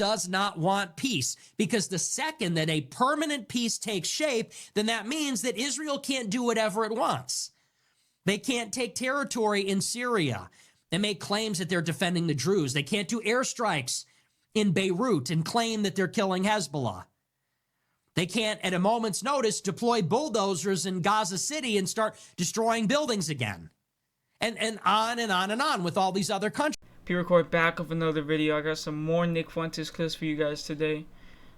does not want peace, because the second that a permanent peace takes shape, then that means that Israel can't do whatever it wants. They can't take territory in Syria and make claims that they're defending the Druze. They can't do airstrikes in Beirut and claim that they're killing Hezbollah. They can't, at a moment's notice, deploy bulldozers in Gaza City and start destroying buildings again. And on and on and on with all these other countries. P-Record back with another video. I got some more Nick Fuentes clips for you guys today.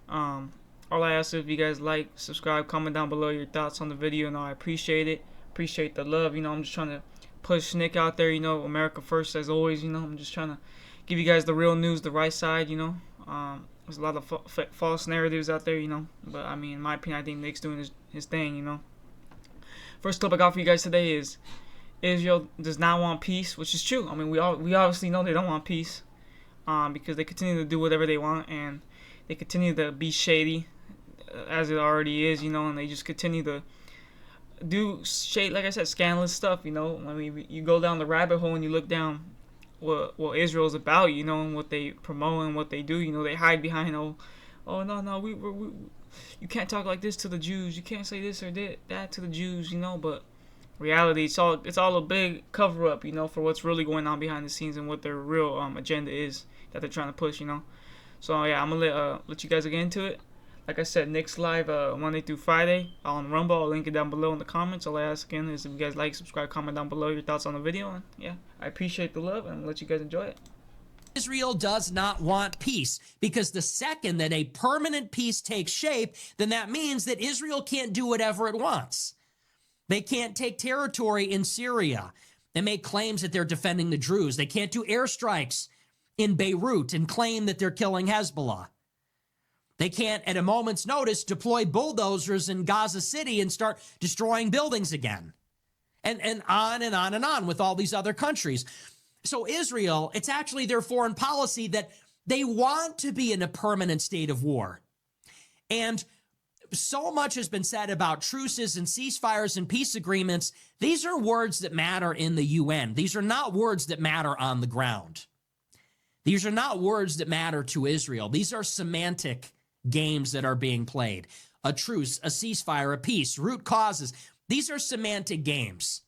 All I ask is if you guys like, subscribe, comment down below your thoughts on the video. And I appreciate it. Appreciate the love. I'm just trying to push Nick out there. America first as always. I'm just trying to give you guys the real news, the right side. There's a lot of false narratives out there. But I mean, in my opinion, I think Nick's doing his thing. First clip I got for you guys today is Israel does not want peace, which is true. I mean, we obviously know they don't want peace, because they continue to do whatever they want, and they continue to be shady, as it already is, and they just continue to do shade, like I said, scandalous stuff. I mean, you go down the rabbit hole and you look down what Israel's about, and what they promote and what they do. They hide behind, no, we you can't talk like this to the Jews. You can't say this or that to the Jews, but reality, it's all a big cover up, for what's really going on behind the scenes and what their real agenda is that they're trying to push, So yeah, I'm gonna let you guys get into it. Like I said, Nick's live Monday through Friday on Rumble. I'll link it down below in the comments. All I ask again is if you guys like, subscribe, comment down below your thoughts on the video, and yeah, I appreciate the love and I'll let you guys enjoy it. Israel does not want peace, because the second that a permanent peace takes shape, then that means that Israel can't do whatever it wants. They can't take territory in Syria and make claims that they're defending the Druze. They can't do airstrikes in Beirut and claim that they're killing Hezbollah. They can't, at a moment's notice, deploy bulldozers in Gaza City and start destroying buildings again. And on and on and on with all these other countries. So Israel, it's actually their foreign policy that they want to be in a permanent state of war. And so much has been said about truces and ceasefires and peace agreements. These are words that matter in the UN. These are not words that matter on the ground. These are not words that matter to Israel. These are semantic games that are being played. A truce, a ceasefire, a peace, root causes. These are semantic games.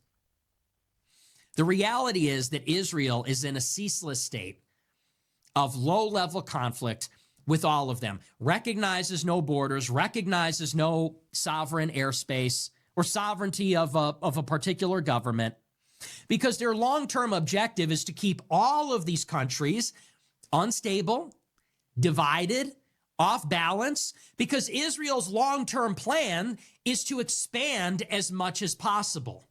The reality is that Israel is in a ceaseless state of low-level conflict with all of them, recognizes no borders, recognizes no sovereign airspace or sovereignty of a particular government, because their long-term objective is to keep all of these countries unstable, divided, off balance, because Israel's long-term plan is to expand as much as possible.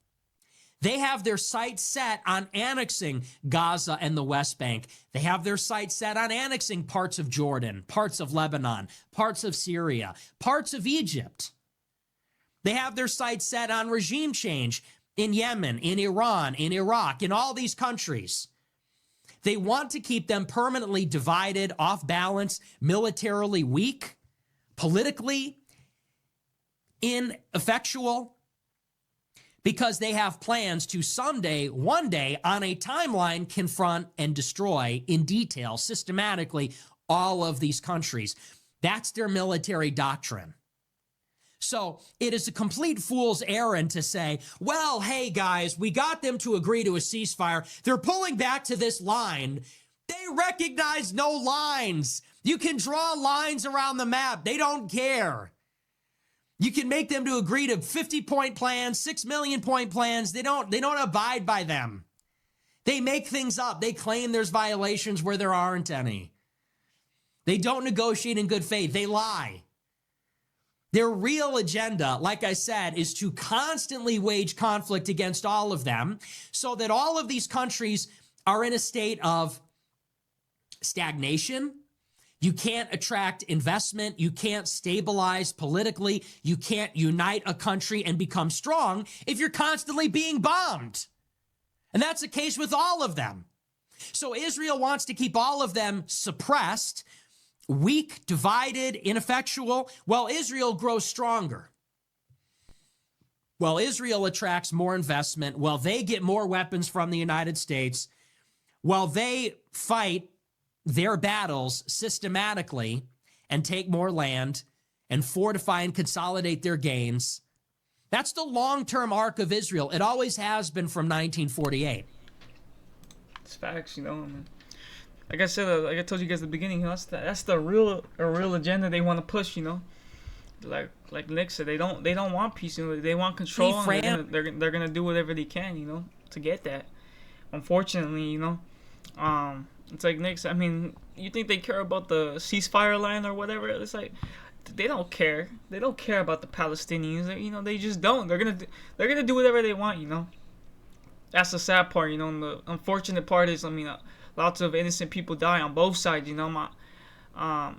They have their sights set on annexing Gaza and the West Bank. They have their sights set on annexing parts of Jordan, parts of Lebanon, parts of Syria, parts of Egypt. They have their sights set on regime change in Yemen, in Iran, in Iraq, in all these countries. They want to keep them permanently divided, off balance, militarily weak, politically ineffectual, because they have plans to someday, one day, on a timeline, confront and destroy in detail, systematically, all of these countries. That's their military doctrine. So it is a complete fool's errand to say, well, hey, guys, we got them to agree to a ceasefire. They're pulling back to this line. They recognize no lines. You can draw lines around the map. They don't care. You can make them to agree to 50-point plans, 6 million-point plans. They don't abide by them. They make things up. They claim there's violations where there aren't any. They don't negotiate in good faith. They lie. Their real agenda, like I said, is to constantly wage conflict against all of them so that all of these countries are in a state of stagnation. You can't attract investment. You can't stabilize politically. You can't unite a country and become strong if you're constantly being bombed. And that's the case with all of them. So Israel wants to keep all of them suppressed, weak, divided, ineffectual, while Israel grows stronger. While Israel attracts more investment, while they get more weapons from the United States, while they fight their battles systematically and take more land and fortify and consolidate their gains. That's the long-term arc of Israel. It always has been from 1948. It's facts, you know. I mean, like I said, like I told you guys at the beginning, you know, that's the real agenda they want to push, you know. Like Nick said, they don't want peace, you know. They want control, and they're gonna do whatever they can, you know, to get that. Unfortunately, you know, it's like Nick said. I mean, you think they care about the ceasefire line or whatever? It's like they don't care. They don't care about the Palestinians. You know, they just don't. They're gonna do whatever they want, you know. That's the sad part, you know. And the unfortunate part is, I mean, lots of innocent people die on both sides, you know.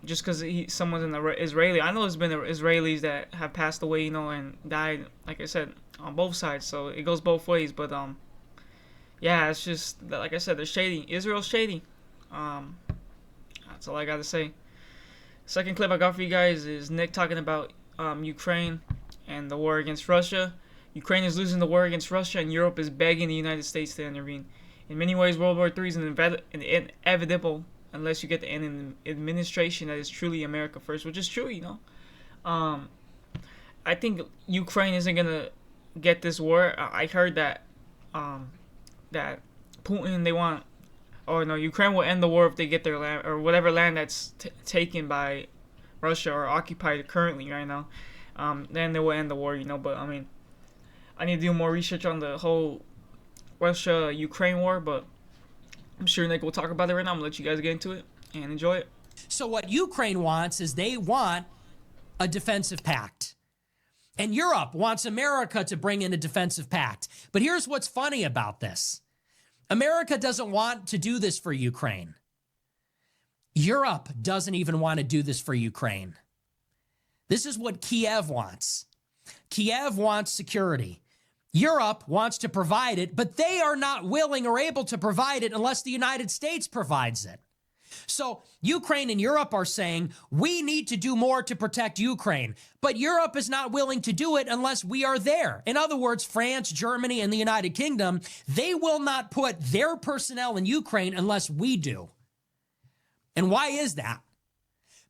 Just because someone's an Israeli. I know there's been Israelis that have passed away, you know, and died, like I said, on both sides. So it goes both ways. But yeah, it's just like I said, they're shady. Israel's shady. That's all I got to say. Second clip I got for you guys is Nick talking about Ukraine and the war against Russia. Ukraine is losing the war against Russia, and Europe is begging the United States to intervene. In many ways, World War III is inevitable unless you get an administration that is truly America first, which is true, you know. I think Ukraine isn't gonna get this war. I heard that that Putin Ukraine will end the war if they get their land or whatever land that's taken by Russia or occupied currently right now. Then they will end the war, you know. But I mean, I need to do more research on the whole Russia-Ukraine war, but I'm sure Nick will talk about it right now. I'm going to let you guys get into it and enjoy it. So what Ukraine wants is they want a defensive pact. And Europe wants America to bring in a defensive pact. But here's what's funny about this. America doesn't want to do this for Ukraine. Europe doesn't even want to do this for Ukraine. This is what Kiev wants. Kiev wants security. Europe wants to provide it, but they are not willing or able to provide it unless the United States provides it. So Ukraine and Europe are saying, we need to do more to protect Ukraine, but Europe is not willing to do it unless we are there. In other words, France, Germany, and the United Kingdom, they will not put their personnel in Ukraine unless we do. And why is that?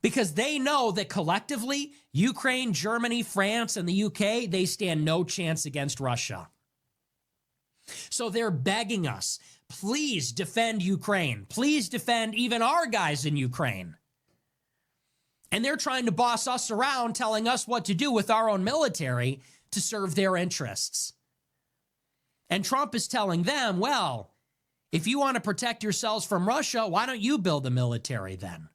Because they know that collectively, Ukraine, Germany, France, and the UK, they stand no chance against Russia. So they're begging us, please defend Ukraine. Please defend even our guys in Ukraine. And they're trying to boss us around, telling us what to do with our own military to serve their interests. And Trump is telling them, well, if you want to protect yourselves from Russia, why don't you build a military then?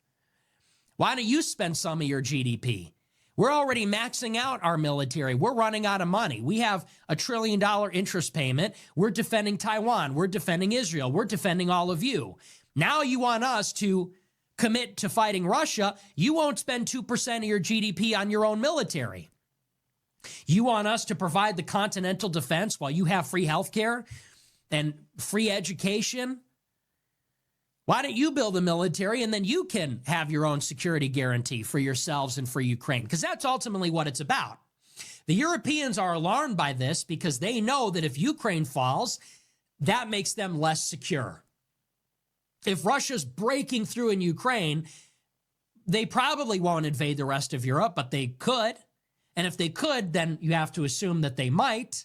Why don't you spend some of your GDP? We're already maxing out our military. We're running out of money. We have $1 trillion interest payment. We're defending Taiwan. We're defending Israel. We're defending all of you. Now you want us to commit to fighting Russia. You won't spend 2% of your GDP on your own military. You want us to provide the continental defense while you have free health care and free education? Why don't you build a military and then you can have your own security guarantee for yourselves and for Ukraine? Because that's ultimately what it's about. The Europeans are alarmed by this because they know that if Ukraine falls, that makes them less secure. If Russia's breaking through in Ukraine, they probably won't invade the rest of Europe, but they could. And if they could, then you have to assume that they might.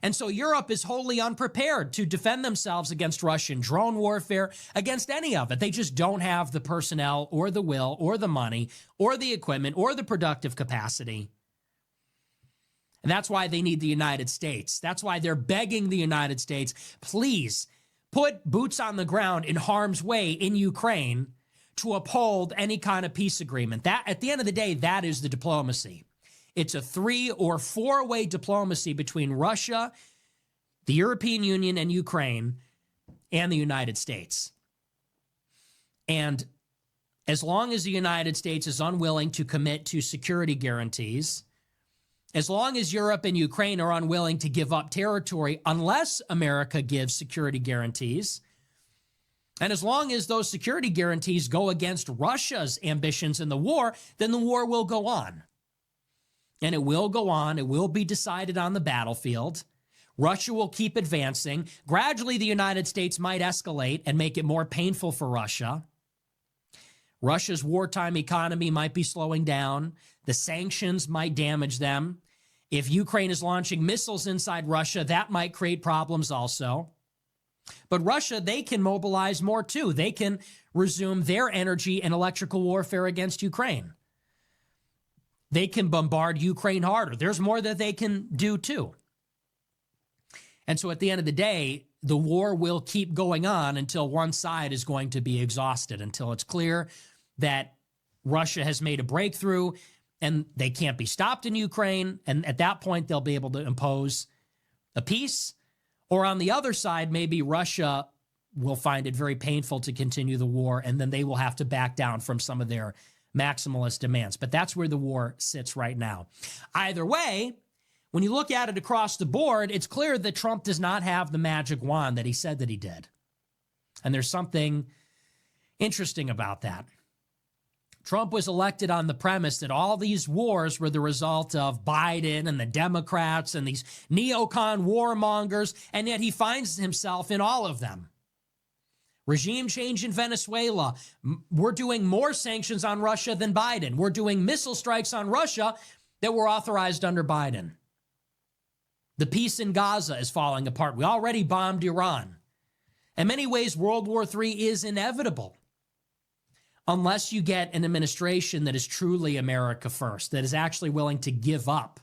And so Europe is wholly unprepared to defend themselves against Russian drone warfare, against any of it. They just don't have the personnel or the will or the money or the equipment or the productive capacity. And that's why they need the United States. That's why they're begging the United States, please put boots on the ground in harm's way in Ukraine to uphold any kind of peace agreement. That, at the end of the day, that is the diplomacy. It's a 3- or 4-way diplomacy between Russia, the European Union, and Ukraine, and the United States. And as long as the United States is unwilling to commit to security guarantees, as long as Europe and Ukraine are unwilling to give up territory unless America gives security guarantees, and as long as those security guarantees go against Russia's ambitions in the war, then the war will go on. And it will go on. It will be decided on the battlefield. Russia will keep advancing. Gradually, the United States might escalate and make it more painful for Russia. Russia's wartime economy might be slowing down. The sanctions might damage them. If Ukraine is launching missiles inside Russia, that might create problems also. But Russia, they can mobilize more too. They can resume their energy and electrical warfare against Ukraine. They can bombard Ukraine harder. There's more that they can do too. And so at the end of the day, the war will keep going on until one side is going to be exhausted, until it's clear that Russia has made a breakthrough and they can't be stopped in Ukraine. And at that point, they'll be able to impose a peace. Or on the other side, maybe Russia will find it very painful to continue the war, and then they will have to back down from some of their maximalist demands. But that's where the war sits right now. Either way, when you look at it across the board, it's clear that Trump does not have the magic wand that he said that he did. And there's something interesting about that. Trump was elected on the premise that all these wars were the result of Biden and the Democrats and these neocon warmongers, and yet he finds himself in all of them. Regime change in Venezuela. We're doing more sanctions on Russia than Biden. We're doing missile strikes on Russia that were authorized under Biden. The peace in Gaza is falling apart. We already bombed Iran. In many ways, World War III is inevitable unless you get an administration that is truly America first, that is actually willing to give up,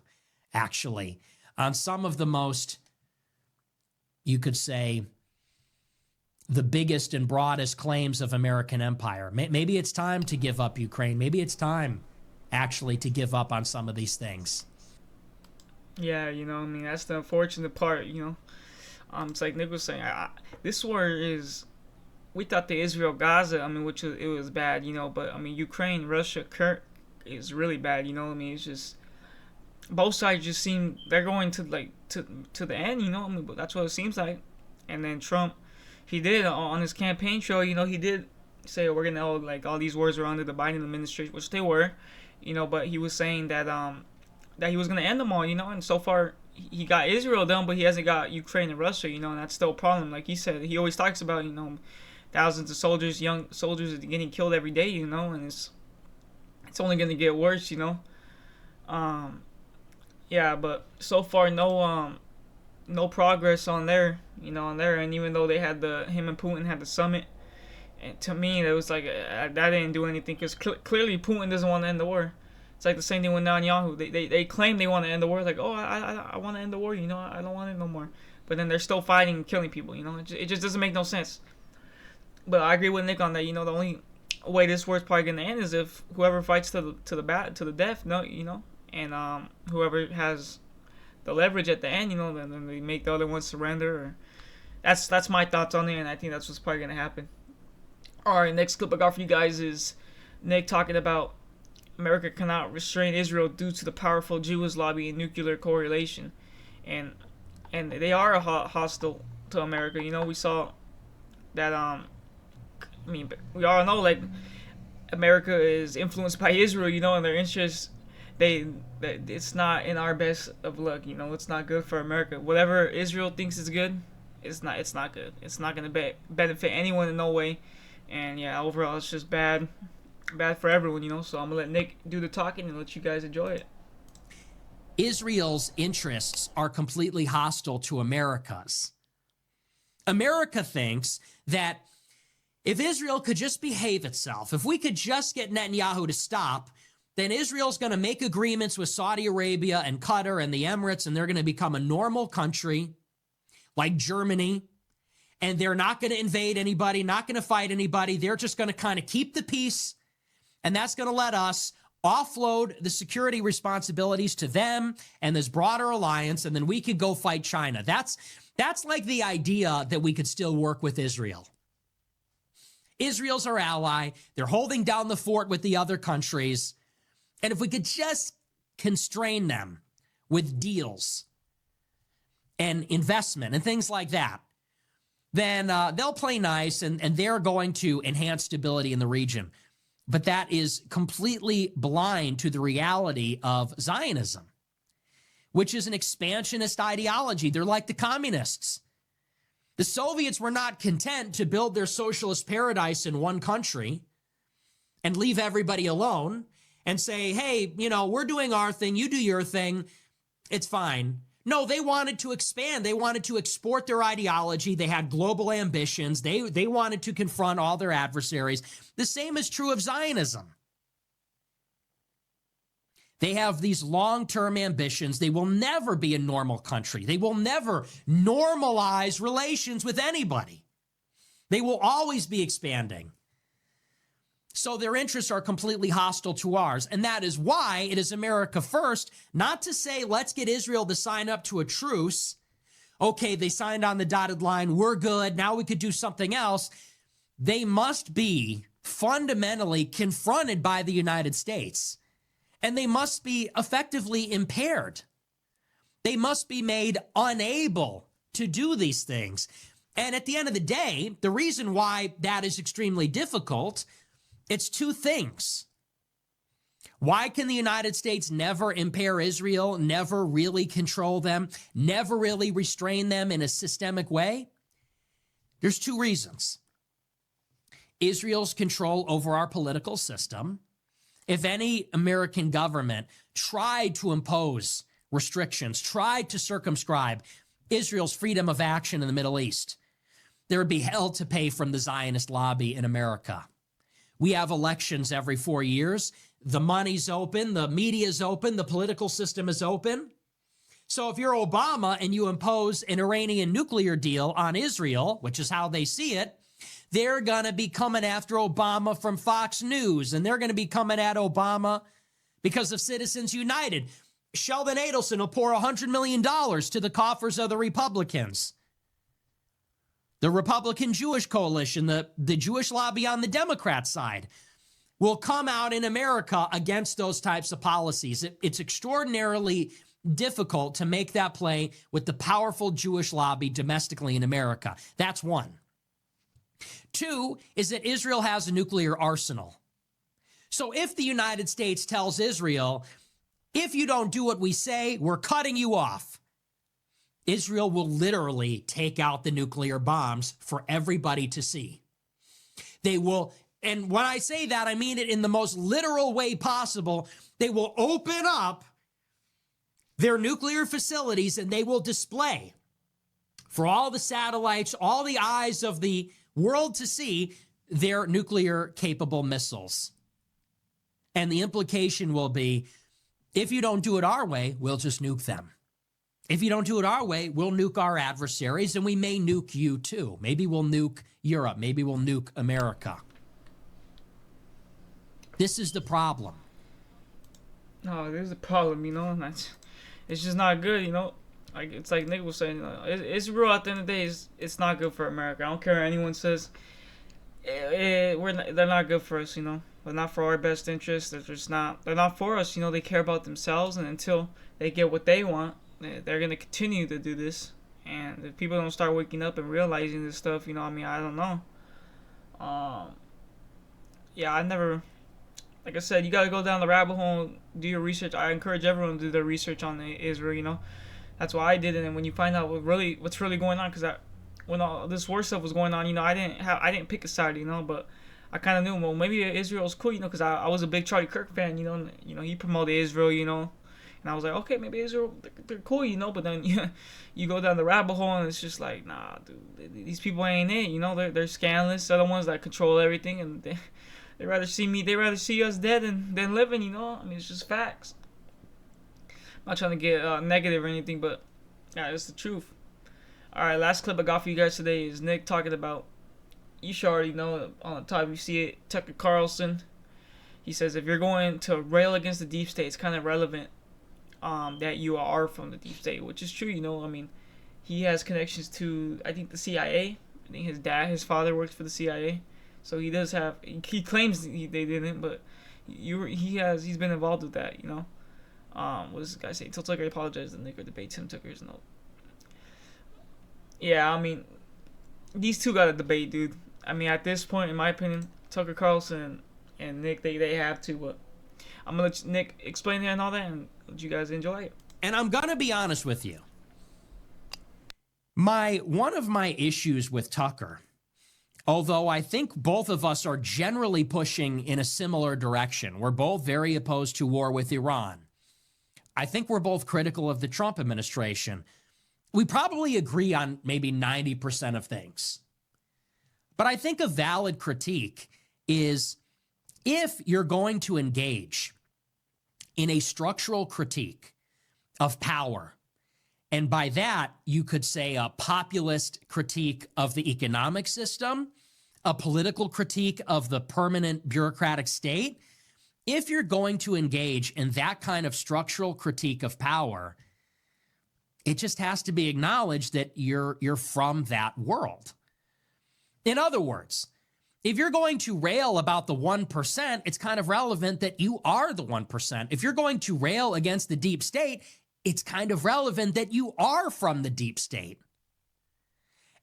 actually, on some of the most, you could say, the biggest and broadest claims of American empire. Maybe it's time to give up Ukraine. Maybe it's time, actually, to give up on some of these things. Yeah, I mean, that's the unfortunate part, It's like Nick was saying, this war is, we thought the Israel-Gaza, I mean, it was bad, but, I mean, Ukraine, Russia, is really bad, I mean, it's just, both sides just seem, they're going to the end, I mean, but that's what it seems like. And then Trump, he did, on his campaign show, he did say, we're going to, all these wars are under the Biden administration, which they were, but he was saying that he was going to end them all, and so far he got Israel done, but he hasn't got Ukraine and Russia, and that's still a problem. Like he said, he always talks about, thousands of soldiers, young soldiers getting killed every day, and it's only going to get worse, yeah, but so far no progress on their end, even though they had him and Putin had the summit. And to me, it was like that didn't do anything, because clearly Putin doesn't want to end the war. It's like the same thing with Netanyahu. They claim they want to end the war. Like, oh, I want to end the war. I don't want it no more. But then they're still fighting and killing people. It just doesn't make no sense. But I agree with Nick on that. The only way this war is probably gonna end is if whoever fights to the death. And whoever has the leverage at the end. Then they make the other ones surrender. Or that's my thoughts on it, and I think that's what's probably gonna happen. All right, next clip I got for you guys is Nick talking about America cannot restrain Israel due to the powerful Jewish lobby and nuclear correlation, and they are hostile to America. We saw that. I mean, we all know America is influenced by Israel. And their interests. It's not in our best of luck. It's not good for America. Whatever Israel thinks is good, it's not good. It's not going to benefit anyone in no way. And yeah, overall, it's just bad for everyone, so I'm gonna let Nick do the talking and let you guys enjoy it. Israel's interests are completely hostile to America's. America thinks that if Israel could just behave itself, if we could just get Netanyahu to stop, then Israel's going to make agreements with Saudi Arabia and Qatar and the Emirates, and they're going to become a normal country like Germany. And they're not going to invade anybody, not going to fight anybody. They're just going to kind of keep the peace. And that's going to let us offload the security responsibilities to them and this broader alliance, and then we could go fight China. That's like the idea that we could still work with Israel. Israel's our ally. They're holding down the fort with the other countries. And if we could just constrain them with deals and investment and things like that, then they'll play nice and they're going to enhance stability in the region. But that is completely blind to the reality of Zionism, which is an expansionist ideology. They're like the communists. The Soviets were not content to build their socialist paradise in one country. and leave everybody alone and say, hey, we're doing our thing, you do your thing, it's fine. No, they wanted to expand. They wanted to export their ideology. They had global ambitions. They wanted to confront all their adversaries. The same is true of Zionism. They have these long-term ambitions. They will never be a normal country. They will never normalize relations with anybody. They will always be expanding. So their interests are completely hostile to ours. And that is why it is America first, not to say, let's get Israel to sign up to a truce. Okay, they signed on the dotted line. We're good. Now we could do something else. They must be fundamentally confronted by the United States. And they must be effectively impaired. They must be made unable to do these things. And at the end of the day, the reason why that is extremely difficult, it's two things. Why can the United States never impair Israel, never really control them, never really restrain them in a systemic way? There's two reasons. Israel's control over our political system. If any American government tried to impose restrictions, tried to circumscribe Israel's freedom of action in the Middle East, there would be hell to pay from the Zionist lobby in America. We have elections every 4 years. The money's open. The media's open. The political system is open. So if you're Obama and you impose an Iranian nuclear deal on Israel, which is how they see it, they're going to be coming after Obama from Fox News, and they're going to be coming at Obama because of Citizens United. Sheldon Adelson will pour $100 million to the coffers of the Republicans. The Republican Jewish coalition, the Jewish lobby on the Democrat side, will come out in America against those types of policies. It's extraordinarily difficult to make that play with the powerful Jewish lobby domestically in America. That's one. Two is that Israel has a nuclear arsenal. So if the United States tells Israel, if you don't do what we say, we're cutting you off, Israel will literally take out the nuclear bombs for everybody to see. They will, and when I say that, I mean it in the most literal way possible. They will open up their nuclear facilities and they will display for all the satellites, all the eyes of the world to see their nuclear capable missiles. And the implication will be, if you don't do it our way, we'll just nuke them. If you don't do it our way, we'll nuke our adversaries, and we may nuke you too. Maybe we'll nuke Europe. Maybe we'll nuke America. This is the problem. No, there's a problem, it's just not good, Like it's like Nick was saying, Israel at the end of the day it's not good for America. I don't care what anyone says. They're not good for us, They're not for our best interests. They're not for us, They care about themselves, and until they get what they want, they're gonna continue to do this. And if people don't start waking up and realizing this stuff, I don't know. Yeah, I never. Like I said, you gotta go down the rabbit hole, do your research. I encourage everyone to do their research on Israel. That's why I did it. And when you find out what's really going on, because when all this war stuff was going on, I didn't pick a side, but I kind of knew, well, maybe Israel's cool, because I was a big Charlie Kirk fan, he promoted Israel, and I was like, okay, maybe Israel, they're cool, but then you go down the rabbit hole and it's just like, nah, dude, these people ain't it, they're scandalous. They're the ones that control everything, and they rather see us dead than living, it's just facts. I'm not trying to get negative or anything, but yeah, it's the truth. Alright, last clip I got for you guys today is Nick talking about, you should already know on the top, you see it, Tucker Carlson. He says, if you're going to rail against the deep state, it's kind of relevant that you are from the deep state, which is true, he has connections to, I think, the CIA. I think his father worked for the CIA. So he does have, he claims they didn't, but he's been involved with that, What does this guy say? Till Tucker apologized to Nick or debate Tim Tucker's note. Yeah, these two got to debate, dude. At this point, in my opinion, Tucker Carlson and Nick, they have to, but I'm going to let Nick explain it and all that, and let you guys enjoy it. And I'm going to be honest with you. One of my issues with Tucker, Although I think both of us are generally pushing in a similar direction. We're both very opposed to war with Iran. I think we're both critical of the Trump administration. We probably agree on maybe 90% of things. But I think a valid critique is if you're going to engage in a structural critique of power, and by that, you could say a populist critique of the economic system, a political critique of the permanent bureaucratic state. If you're going to engage in that kind of structural critique of power, it just has to be acknowledged that you're from that world. In other words, if you're going to rail about the 1%, it's kind of relevant that you are the 1%. If you're going to rail against the deep state, it's kind of relevant that you are from the deep state.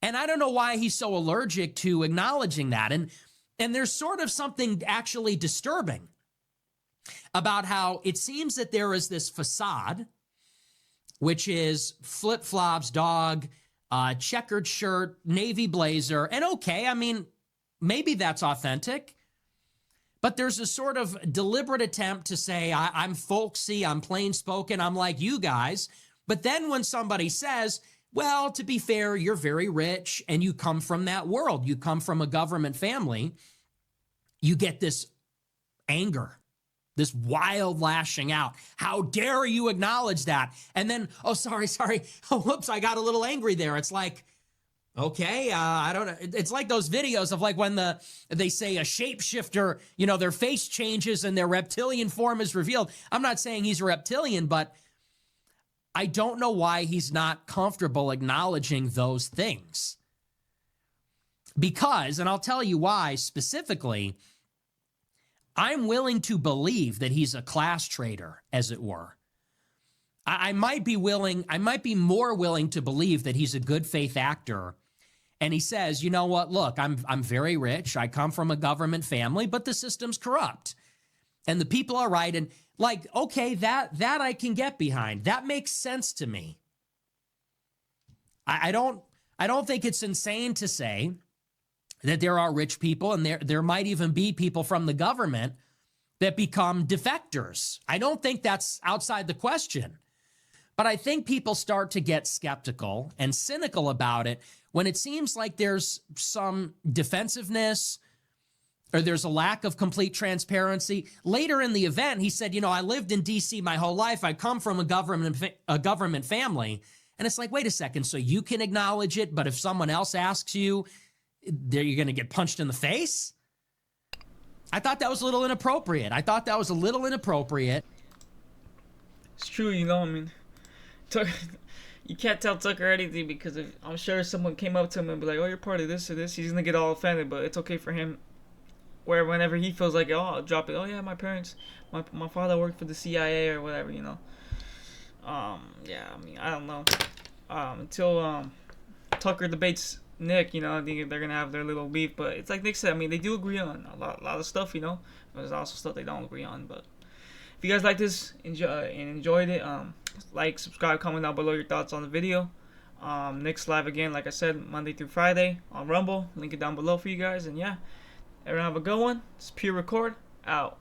And I don't know why he's so allergic to acknowledging that. And there's sort of something actually disturbing about how it seems that there is this facade, which is flip-flops, dog, checkered shirt, navy blazer. And okay, I mean, maybe that's authentic. But there's a sort of deliberate attempt to say, I'm folksy, I'm plain spoken, I'm like you guys. But then when somebody says, well, to be fair, you're very rich and you come from that world, you come from a government family, you get this anger, this wild lashing out. How dare you acknowledge that? And then, oh, sorry. Oh, whoops, I got a little angry there. It's like, okay, I don't know. It's like those videos of like when they say a shapeshifter, you know, their face changes and their reptilian form is revealed. I'm not saying he's a reptilian, but I don't know why he's not comfortable acknowledging those things. Because, and I'll tell you why specifically, I'm willing to believe that he's a class traitor, as it were. I might be more willing to believe that he's a good faith actor. And he says, you know what, look, I'm very rich. I come from a government family, but the system's corrupt. And the people are right. And like, okay, that I can get behind. That makes sense to me. I don't think it's insane to say that there are rich people and there might even be people from the government that become defectors. I don't think that's outside the question. But I think people start to get skeptical and cynical about it when it seems like there's some defensive-ness or there's a lack of complete transparency. Later in the event, he said, you know, I lived in D.C. my whole life. I come from a government family. And it's like, wait a second, so you can acknowledge it, but if someone else asks you, you're going to get punched in the face? I thought that was a little inappropriate. It's true, you know, I mean, Tucker, you can't tell Tucker anything because I'm sure if someone came up to him and be like, oh, you're part of this or this, he's going to get all offended, but it's okay for him. Where whenever he feels like, oh, I'll drop it, oh yeah, my parents, my father worked for the CIA or whatever, you know. Yeah, I mean, I don't know. Until Tucker debates Nick, you know, I think they're gonna have their little beef. But it's like Nick said, I mean, they do agree on a lot of stuff, you know. But there's also stuff they don't agree on. But if you guys like this, enjoyed it, like, subscribe, comment down below your thoughts on the video. Nick's live again, like I said, Monday through Friday on Rumble. Link it down below for you guys. And yeah, everyone have a good one. It's Pure Record out.